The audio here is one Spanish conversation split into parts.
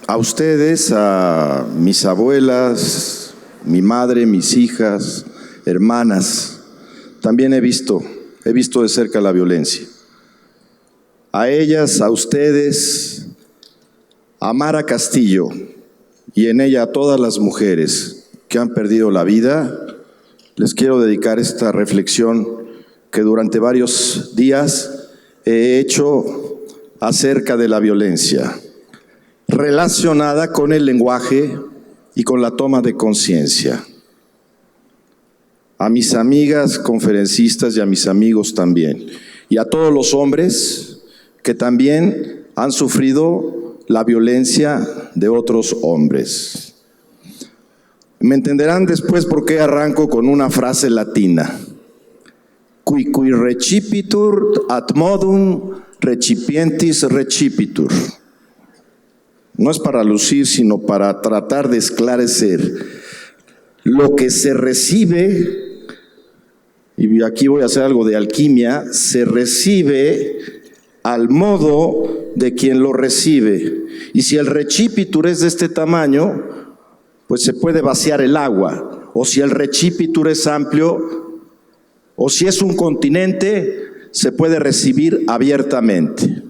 A ustedes, a mis abuelas, mi madre, mis hijas, hermanas, también he visto de cerca la violencia. A ellas, a ustedes, a Mara Castillo y en ella a todas las mujeres que han perdido la vida, les quiero dedicar esta reflexión que durante varios días he hecho acerca de la violencia, relacionada con el lenguaje y con la toma de conciencia. A mis amigas conferencistas y a mis amigos también, y a todos los hombres que también han sufrido la violencia de otros hombres. Me entenderán después por qué arranco con una frase latina. Qui recipitur ad modum recipientis recipitur. No es para lucir, sino para tratar de esclarecer. Lo que se recibe, y aquí voy a hacer algo de alquimia, se recibe al modo de quien lo recibe. Y si el recipitur es de este tamaño, pues se puede vaciar el agua. O si el recipitur es amplio, o si es un continente, se puede recibir abiertamente.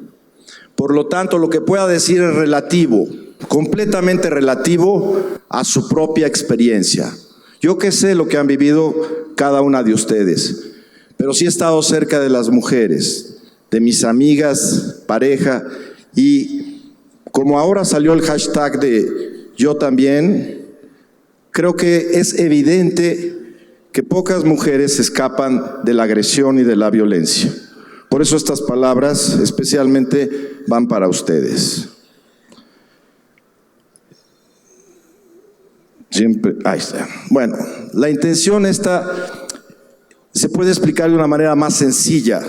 Por lo tanto, lo que pueda decir es relativo, completamente relativo a su propia experiencia. Yo que sé lo que han vivido cada una de ustedes, pero sí he estado cerca de las mujeres, de mis amigas, pareja, y como ahora salió el hashtag de yo también, creo que es evidente que pocas mujeres escapan de la agresión y de la violencia. Por eso estas palabras especialmente van para ustedes. Siempre, ahí está. Bueno, la intención esta se puede explicar de una manera más sencilla.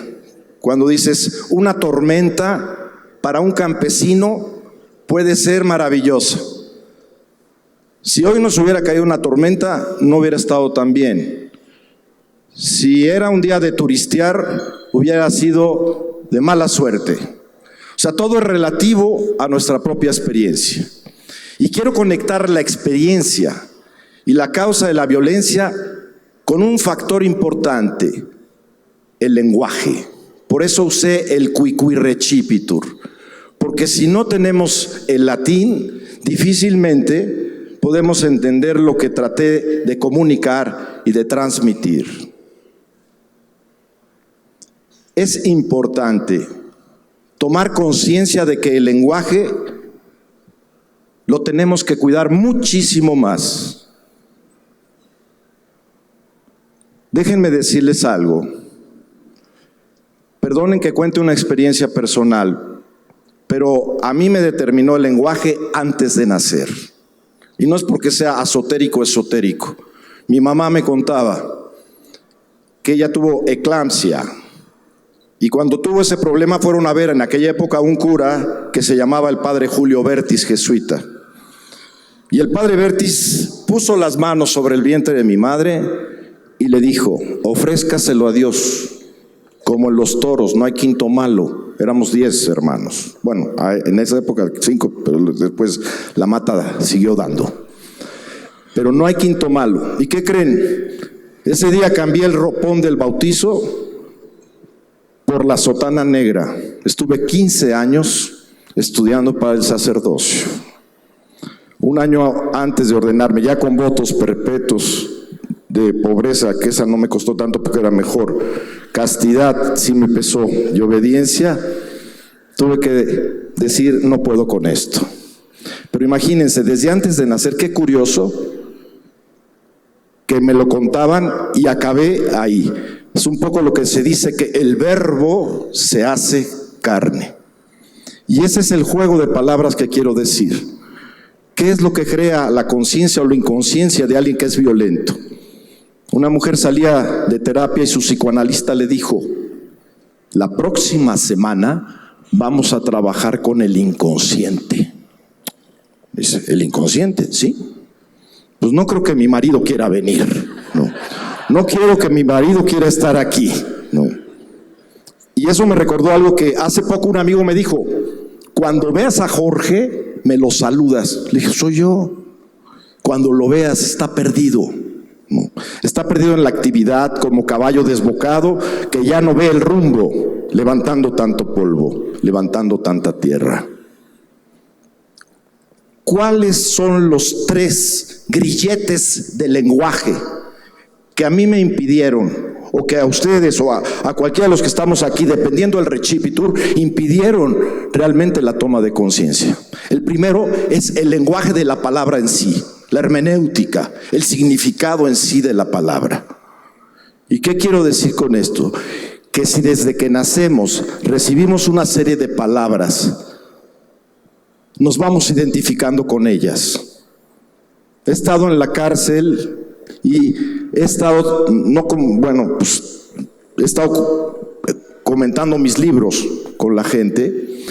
Cuando dices una tormenta para un campesino puede ser maravillosa. Si hoy nos hubiera caído una tormenta, no hubiera estado tan bien. Si era un día de turistear, hubiera sido de mala suerte. O sea, todo es relativo a nuestra propia experiencia. Y quiero conectar la experiencia y la causa de la violencia con un factor importante, el lenguaje. Por eso usé el qui recipitur, porque si no tenemos el latín, difícilmente podemos entender lo que traté de comunicar y de transmitir. Es importante tomar conciencia de que el lenguaje lo tenemos que cuidar muchísimo más. Déjenme decirles algo. Perdonen que cuente una experiencia personal, pero a mí me determinó el lenguaje antes de nacer. Y no es porque sea esotérico. Mi mamá me contaba que ella tuvo eclampsia. Y cuando tuvo ese problema fueron a ver en aquella época un cura que se llamaba el padre Julio Bertis, jesuita. Y el padre Bertis puso las manos sobre el vientre de mi madre y le dijo, ofrézcaselo a Dios, como en los toros, no hay quinto malo. Éramos 10 hermanos. Bueno, en esa época 5, pero después la mata siguió dando. Pero no hay quinto malo. ¿Y qué creen? Ese día cambié el ropón del bautizo por la sotana negra. Estuve 15 años estudiando para el sacerdocio. Un año antes de ordenarme, ya con votos perpetuos de pobreza, que esa no me costó tanto porque era mejor. Castidad sí me pesó y obediencia, tuve que decir no puedo con esto. Pero imagínense, desde antes de nacer, qué curioso que me lo contaban y acabé ahí. Es un poco lo que se dice que el verbo se hace carne. Y ese es el juego de palabras que quiero decir. ¿Qué es lo que crea la conciencia o la inconsciencia de alguien que es violento? Una mujer salía de terapia y su psicoanalista le dijo, la próxima semana vamos a trabajar con el inconsciente. Dice, ¿el inconsciente? Sí. Pues no creo que mi marido quiera venir. No quiero que mi marido quiera estar aquí. No. Y eso me recordó algo que hace poco un amigo me dijo, cuando veas a Jorge, me lo saludas. Le dije, soy yo. Cuando lo veas, está perdido. No. Está perdido en la actividad como caballo desbocado que ya no ve el rumbo, levantando tanto polvo, levantando tanta tierra. ¿Cuáles son los 3 grilletes del lenguaje que a mí me impidieron, o que a ustedes o a cualquiera de los que estamos aquí, dependiendo del Rechipitur, impidieron realmente la toma de conciencia? El primero es el lenguaje de la palabra en sí, la hermenéutica, el significado en sí de la palabra. ¿Y qué quiero decir con esto? Que si desde que nacemos recibimos una serie de palabras, nos vamos identificando con ellas. He estado en la cárcel y he estado, he estado comentando mis libros con la gente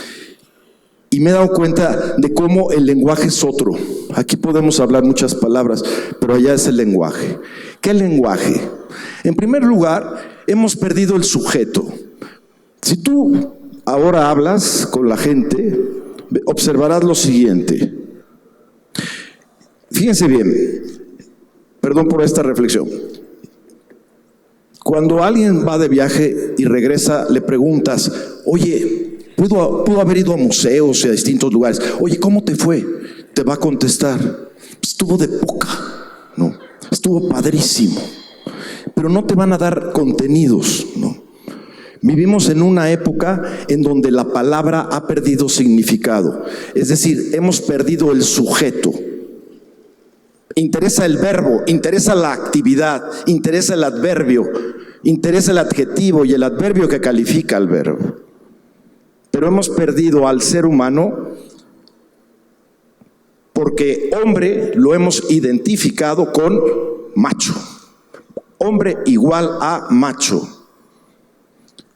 y me he dado cuenta de cómo el lenguaje es otro. Aquí podemos hablar muchas palabras, pero allá es el lenguaje. ¿Qué lenguaje? En primer lugar, hemos perdido el sujeto. Si tú ahora hablas con la gente, observarás lo siguiente. Fíjense bien, perdón por esta reflexión. Cuando alguien va de viaje y regresa, le preguntas, oye, pudo haber ido a museos y a distintos lugares. Oye, ¿cómo te fue? Te va a contestar, estuvo de poca, no, estuvo padrísimo. Pero no te van a dar contenidos, no. Vivimos en una época en donde la palabra ha perdido significado. Es decir, hemos perdido el sujeto. Interesa el verbo, interesa la actividad, interesa el adverbio, interesa el adjetivo y el adverbio que califica al verbo. Pero hemos perdido al ser humano porque hombre lo hemos identificado con macho. Hombre igual a macho.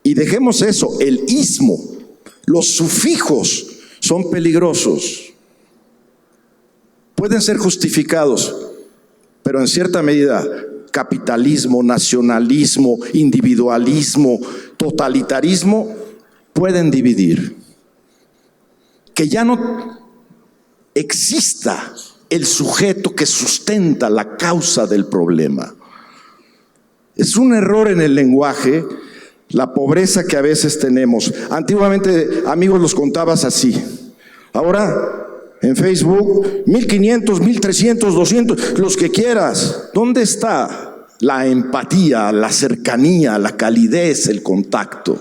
Y dejemos eso, el ismo, los sufijos son peligrosos. Pueden ser justificados, pero en cierta medida, capitalismo, nacionalismo, individualismo, totalitarismo, pueden dividir. Que ya no exista el sujeto que sustenta la causa del problema. Es un error en el lenguaje. La pobreza que a veces tenemos. Antiguamente, amigos, los contabas así. Ahora, en Facebook, 1500, 1300, 200, los que quieras. ¿Dónde está la empatía, la cercanía, la calidez, el contacto?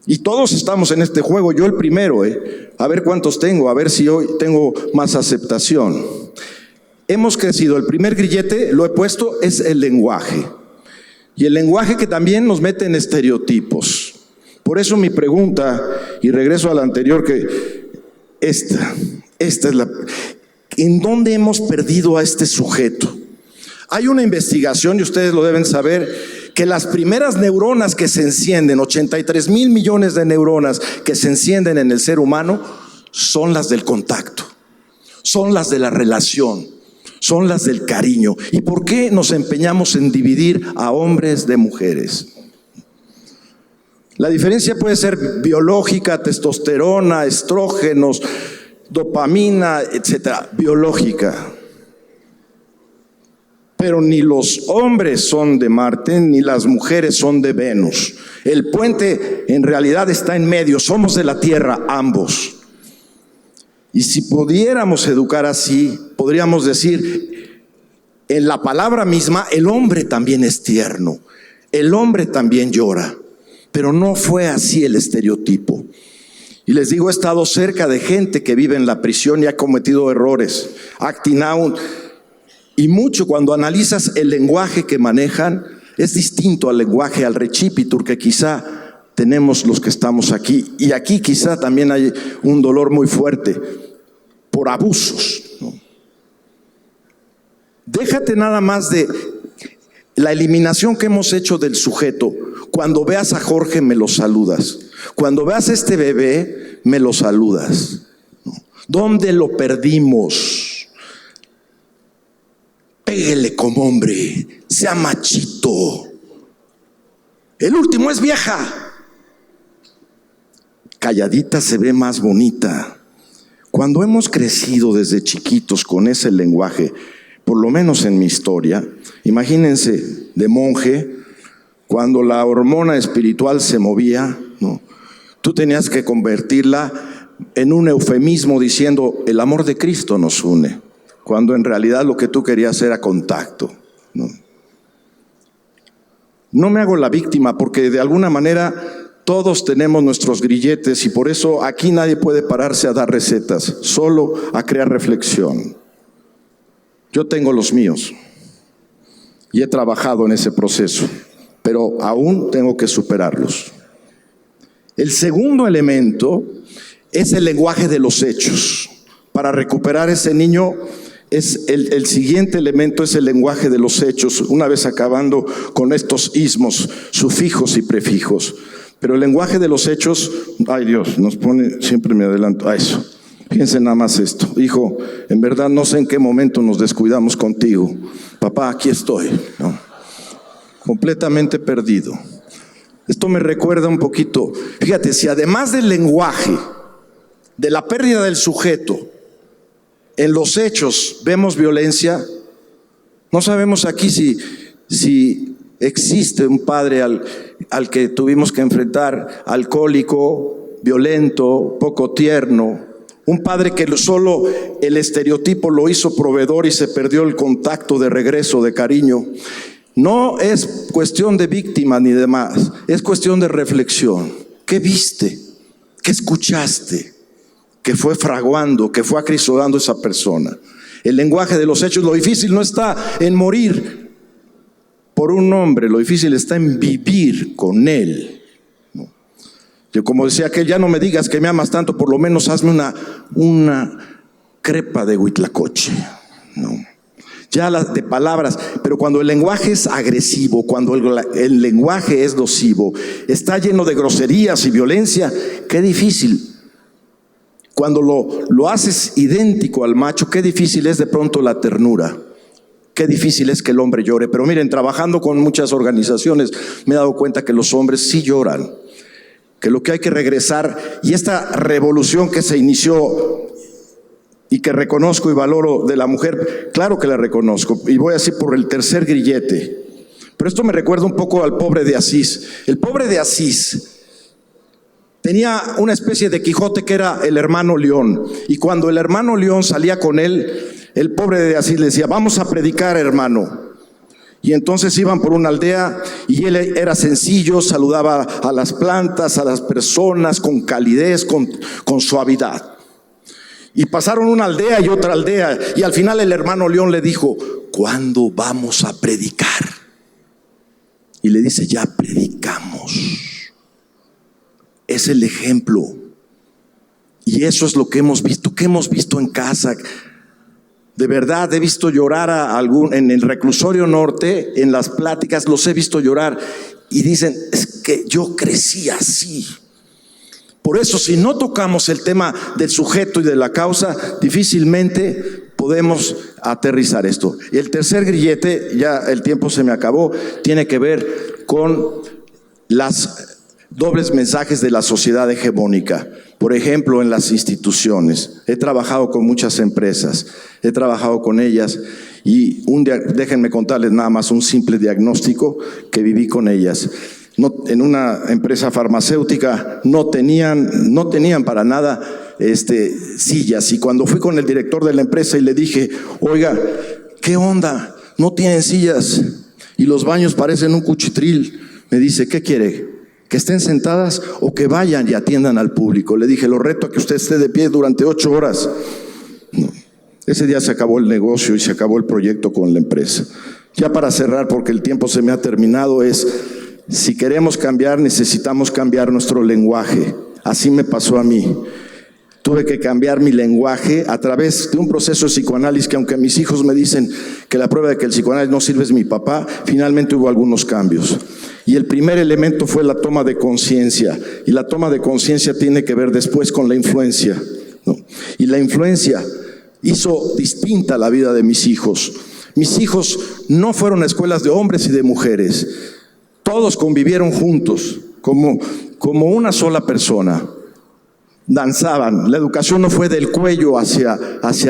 Y todos estamos en este juego, yo el primero, a ver cuántos tengo, a ver si hoy tengo más aceptación. Hemos crecido, el primer grillete, lo he puesto, es el lenguaje. Y el lenguaje que también nos mete en estereotipos. Por eso mi pregunta, y regreso a la anterior, que esta es la... ¿En dónde hemos perdido a este sujeto? Hay una investigación, y ustedes lo deben saber, que las primeras neuronas que se encienden, 83,000 millones de neuronas que se encienden en el ser humano, son las del contacto, son las de la relación. Son las del cariño. ¿Y por qué nos empeñamos en dividir a hombres de mujeres? La diferencia puede ser biológica, testosterona, estrógenos, dopamina, etcétera, biológica. Pero ni los hombres son de Marte, ni las mujeres son de Venus. El puente en realidad está en medio, somos de la Tierra ambos. Y si pudiéramos educar así, podríamos decir, en la palabra misma, el hombre también es tierno, el hombre también llora, pero no fue así el estereotipo. Y les digo, he estado cerca de gente que vive en la prisión y ha cometido errores, acting out, y mucho cuando analizas el lenguaje que manejan, es distinto al lenguaje, al Rechipitur que quizá tenemos los que estamos aquí. Y aquí quizá también hay un dolor muy fuerte por abusos, ¿no? Déjate nada más de la eliminación que hemos hecho del sujeto. Cuando veas a Jorge me lo saludas. Cuando veas a este bebé me lo saludas, ¿no? ¿Dónde lo perdimos? Péguele como hombre, sea machito. El último es vieja. Calladita se ve más bonita. Cuando hemos crecido desde chiquitos con ese lenguaje, por lo menos en mi historia, imagínense de monje, cuando la hormona espiritual se movía, ¿no? Tú tenías que convertirla en un eufemismo diciendo, el amor de Cristo nos une, cuando en realidad lo que tú querías era contacto, ¿no? No me hago la víctima porque de alguna manera todos tenemos nuestros grilletes y por eso aquí nadie puede pararse a dar recetas, solo a crear reflexión. Yo tengo los míos y he trabajado en ese proceso, pero aún tengo que superarlos. El segundo elemento es el lenguaje de los hechos. Para recuperar ese niño, el siguiente elemento es el lenguaje de los hechos, una vez acabando con estos ismos, sufijos y prefijos. Pero el lenguaje de los hechos, ay Dios, nos pone, siempre me adelanto a eso. Fíjense nada más esto. Hijo, en verdad no sé en qué momento nos descuidamos contigo. Papá, aquí estoy, ¿no? Completamente perdido. Esto me recuerda un poquito. Fíjate, si además del lenguaje, de la pérdida del sujeto, en los hechos vemos violencia, no sabemos aquí si existe un padre al que tuvimos que enfrentar, alcohólico, violento, poco tierno, un padre que solo el estereotipo lo hizo proveedor y se perdió el contacto de regreso, de cariño. No es cuestión de víctima ni demás, es cuestión de reflexión. ¿Qué viste? ¿Qué escuchaste? Que fue fraguando, que fue acrisolando esa persona. El lenguaje de los hechos, lo difícil no está en morir por un hombre, lo difícil está en vivir con él. Yo, como decía aquel, ya no me digas que me amas tanto, por lo menos hazme una crepa de huitlacoche, ¿no? Ya de palabras, pero cuando el lenguaje es agresivo, cuando el lenguaje es nocivo, está lleno de groserías y violencia, qué difícil. Cuando lo haces idéntico al macho, qué difícil es de pronto la ternura. Qué difícil es que el hombre llore. Pero miren, trabajando con muchas organizaciones, me he dado cuenta que los hombres sí lloran. Que lo que hay que regresar, y esta revolución que se inició y que reconozco y valoro de la mujer, claro que la reconozco, y voy así por el tercer grillete. Pero esto me recuerda un poco al pobre de Asís. El pobre de Asís tenía una especie de Quijote que era el hermano León, y cuando el hermano León salía con él, el pobre de Asís le decía, vamos a predicar, hermano. Y entonces iban por una aldea y él era sencillo, saludaba a las plantas, a las personas con calidez, con suavidad. Y pasaron una aldea y otra aldea y al final el hermano León le dijo, ¿cuándo vamos a predicar? Y le dice, ya predicamos. Es el ejemplo. Y eso es lo que hemos visto. ¿Qué hemos visto en casa? De verdad, he visto llorar en el reclusorio norte, en las pláticas, los he visto llorar. Y dicen, es que yo crecí así. Por eso, si no tocamos el tema del sujeto y de la causa, difícilmente podemos aterrizar esto. Y el tercer grillete, ya el tiempo se me acabó, tiene que ver con las dobles mensajes de la sociedad hegemónica. Por ejemplo, en las instituciones. He trabajado con muchas empresas, he trabajado con ellas y déjenme contarles nada más un simple diagnóstico que viví con ellas. En una empresa farmacéutica no tenían para nada sillas, y cuando fui con el director de la empresa y le dije, oiga, ¿qué onda? ¿No tienen sillas? Y los baños parecen un cuchitril. Me dice, ¿qué quiere? ¿Que estén sentadas o que vayan y atiendan al público? Le dije, lo reto a que usted esté de pie durante 8 horas. No. Ese día se acabó el negocio y se acabó el proyecto con la empresa. Ya para cerrar, porque el tiempo se me ha terminado, si queremos cambiar, necesitamos cambiar nuestro lenguaje. Así me pasó a mí. Tuve que cambiar mi lenguaje a través de un proceso de psicoanálisis que, aunque mis hijos me dicen que la prueba de que el psicoanálisis no sirve es mi papá, finalmente hubo algunos cambios. Y el primer elemento fue la toma de conciencia. Y la toma de conciencia tiene que ver después con la influencia, ¿no? Y la influencia hizo distinta la vida de mis hijos. Mis hijos no fueron a escuelas de hombres y de mujeres. Todos convivieron juntos, como una sola persona. danzaban. La educación no fue del cuello hacia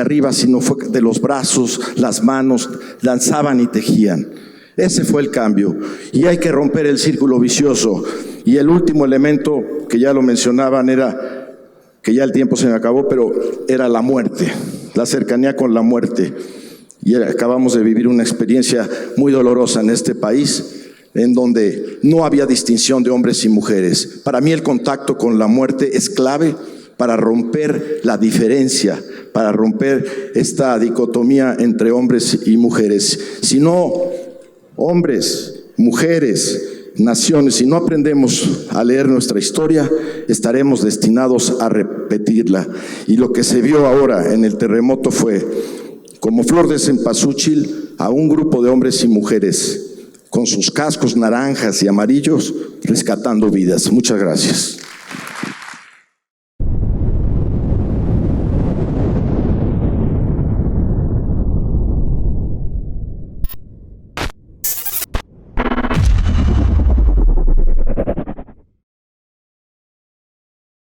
arriba, sino fue de los brazos, las manos, danzaban y tejían. Ese fue el cambio. Y hay que romper el círculo vicioso. Y el último elemento, que ya lo mencionaban, era, que ya el tiempo se me acabó, pero era la muerte, la cercanía con la muerte. Y acabamos de vivir una experiencia muy dolorosa en este país, en donde no había distinción de hombres y mujeres. Para mí el contacto con la muerte es clave para romper la diferencia, para romper esta dicotomía entre hombres y mujeres. Si no, hombres, mujeres, naciones, si no aprendemos a leer nuestra historia, estaremos destinados a repetirla. Y lo que se vio ahora en el terremoto fue, como flor de cempasúchil, a un grupo de hombres y mujeres con sus cascos naranjas y amarillos, rescatando vidas. Muchas gracias.